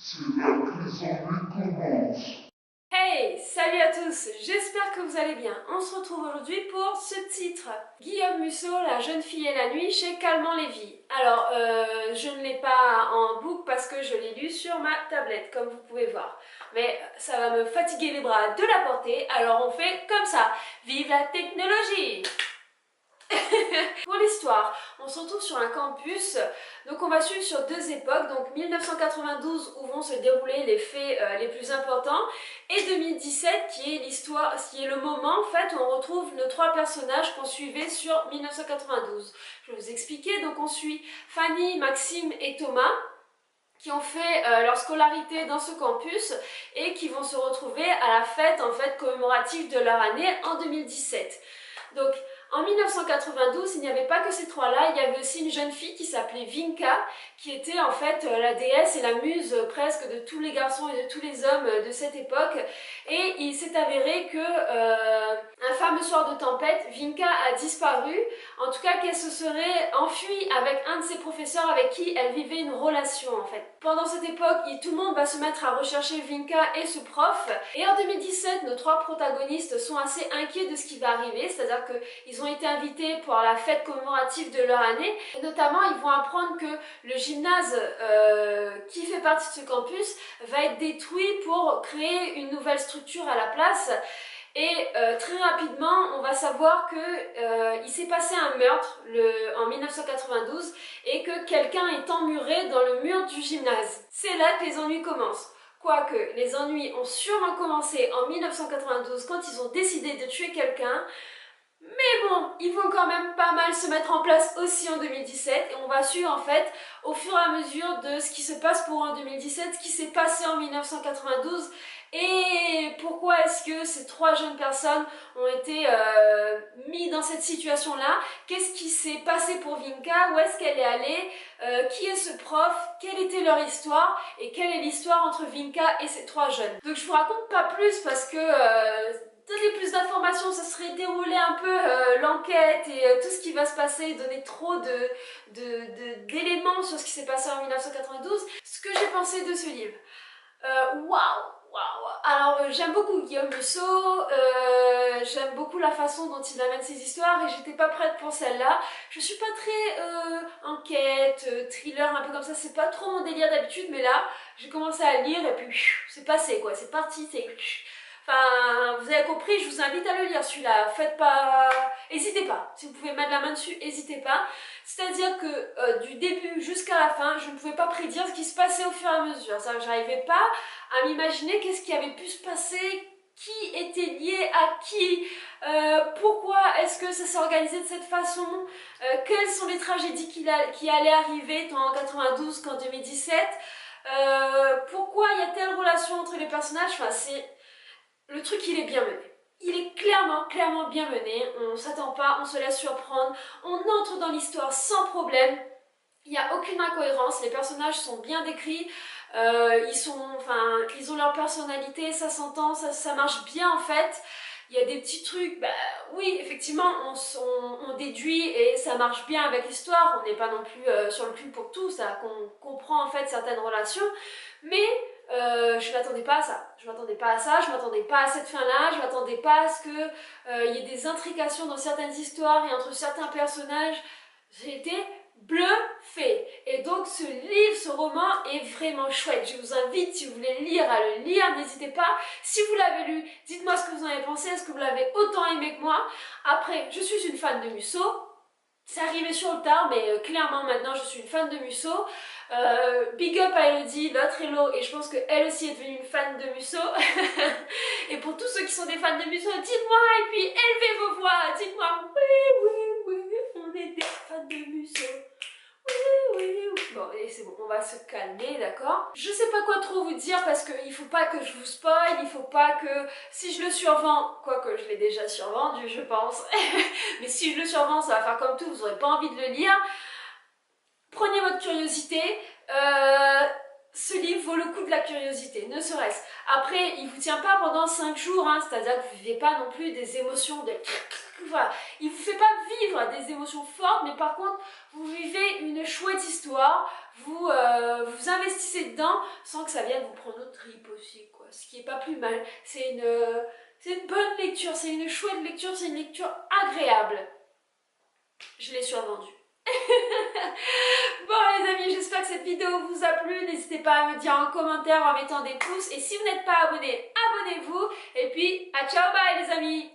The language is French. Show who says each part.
Speaker 1: C'est là que les ennuis commencent.
Speaker 2: Hey, salut à tous, j'espère que vous allez bien. On se retrouve aujourd'hui pour ce titre. Guillaume Musso, La jeune fille et la nuit chez Calment Lévy. Alors, je ne l'ai pas en boucle parce que je l'ai lu sur ma tablette, comme vous pouvez voir. Mais ça va me fatiguer les bras de la porter, alors on fait comme ça. Vive la technologie! Pour l'histoire, on se retrouve sur un campus, donc on va suivre sur deux époques, donc 1992 où vont se dérouler les faits les plus importants, et 2017 qui est l'histoire, qui est le moment en fait où on retrouve nos trois personnages qu'on suivait sur 1992. Je vais vous expliquer, donc on suit Fanny, Maxime et Thomas qui ont fait leur scolarité dans ce campus et qui vont se retrouver à la fête en fait commémorative de leur année en 2017. Donc en 1992, il n'y avait pas que ces trois-là, il y avait aussi une jeune fille qui s'appelait Vinka, qui était en fait la déesse et la muse presque de tous les garçons et de tous les hommes de cette époque. Et il s'est avéré que un fameux soir de tempête, Vinka a disparu, en tout cas qu'elle se serait enfuie avec un de ses professeurs avec qui elle vivait une relation en fait. Pendant cette époque, tout le monde va se mettre à rechercher Vinka et ce prof. Et en 2017, nos trois protagonistes sont assez inquiets de ce qui va arriver, c'est-à-dire qu'ils ont été invités pour la fête commémorative de leur année. Et notamment, ils vont apprendre que le gymnase qui fait partie de ce campus va être détruit pour créer une nouvelle structure à la place. Et très rapidement, on va savoir que il s'est passé un meurtre en 1992 et que quelqu'un est emmuré dans le mur du gymnase. C'est là que les ennuis commencent. Quoique, les ennuis ont sûrement commencé en 1992 quand ils ont décidé de tuer quelqu'un. Mais bon, ils vont quand même pas mal se mettre en place aussi en 2017 et on va suivre en fait au fur et à mesure de ce qui se passe pour en 2017, ce qui s'est passé en 1992 et pourquoi est-ce que ces trois jeunes personnes ont été mis dans cette situation-là, qu'est-ce qui s'est passé pour Vinka, où est-ce qu'elle est allée, qui est ce prof, quelle était leur histoire et quelle est l'histoire entre Vinka et ces trois jeunes. Donc je vous raconte pas plus parce que donner plus d'informations, ça serait dérouler un peu l'enquête et tout ce qui va se passer, donner trop d'éléments sur ce qui s'est passé en 1992. Ce que j'ai pensé de ce livre. Waouh! Alors j'aime beaucoup Guillaume Musso, j'aime beaucoup la façon dont il amène ses histoires et j'étais pas prête pour celle-là. Je suis pas très enquête, thriller, un peu comme ça, c'est pas trop mon délire d'habitude, mais là j'ai commencé à lire et puis c'est passé quoi, c'est parti, c'est... Enfin, vous avez compris, je vous invite à le lire celui-là, faites pas... N'hésitez pas, si vous pouvez mettre la main dessus, n'hésitez pas. C'est-à-dire que du début jusqu'à la fin, je ne pouvais pas prédire ce qui se passait au fur et à mesure. Je n'arrivais pas à m'imaginer qu'est-ce qui avait pu se passer, qui était lié à qui, pourquoi est-ce que ça s'est organisé de cette façon, quelles sont les tragédies qui allaient arriver tant en 92 qu'en 2017, pourquoi il y a telle relation entre les personnages, enfin c'est... Le truc, il est bien mené. Il est clairement bien mené. On s'attend pas, on se laisse surprendre. On entre dans l'histoire sans problème. Il n'y a aucune incohérence. Les personnages sont bien décrits. Ils ont leur personnalité, ça s'entend, ça marche bien en fait. Il y a des petits trucs, bah oui, effectivement, on déduit et ça marche bien avec l'histoire. On n'est pas non plus sur le cul pour tout, ça, qu'on comprend en fait certaines relations. Mais je m'attendais pas à ça. Je m'attendais pas à ça, je m'attendais pas à cette fin-là, je m'attendais pas à ce que y ait des intrications dans certaines histoires et entre certains personnages. J'ai été bluffée. Et donc ce livre, ce roman est vraiment chouette. Je vous invite, si vous voulez lire, à le lire. N'hésitez pas. Si vous l'avez lu, dites-moi ce que vous en avez pensé. Est-ce que vous l'avez autant aimé que moi? Après, je suis une fan de Musso. C'est arrivé sur le tard, mais clairement maintenant je suis une fan de Musso. Big up à Elodie, l'autre Hello, et je pense qu'elle aussi est devenue une fan de Musso. Et pour tous ceux qui sont des fans de Musso, dites-moi, et puis élevez vos voix, dites-moi oui, on est des fans de Musso. Oui. Bon, et c'est bon, on va se calmer, d'accord? Je sais pas quoi trop vous dire parce qu'il faut pas que je vous spoil, il faut pas que... Si je le survends, quoique je l'ai déjà survendu, je pense, mais si je le survends, ça va faire comme tout, vous aurez pas envie de le lire. Prenez votre curiosité, ce livre vaut le coup de la curiosité, ne serait-ce. Après, il vous tient pas pendant 5 jours, hein, c'est-à-dire que vous vivez pas non plus des émotions de... Voilà. Il vous fait pas vivre des émotions fortes, mais par contre, vous vivez une chouette histoire. vous investissez dedans sans que ça vienne vous prendre au trip aussi, quoi. Ce qui est pas plus mal. C'est une bonne lecture, c'est une chouette lecture, c'est une lecture agréable. Je l'ai survendue. Bon les amis, j'espère que cette vidéo vous a plu. N'hésitez pas à me dire en commentaire en mettant des pouces. Et si vous n'êtes pas abonné, abonnez-vous. Et puis, à ciao, bye les amis.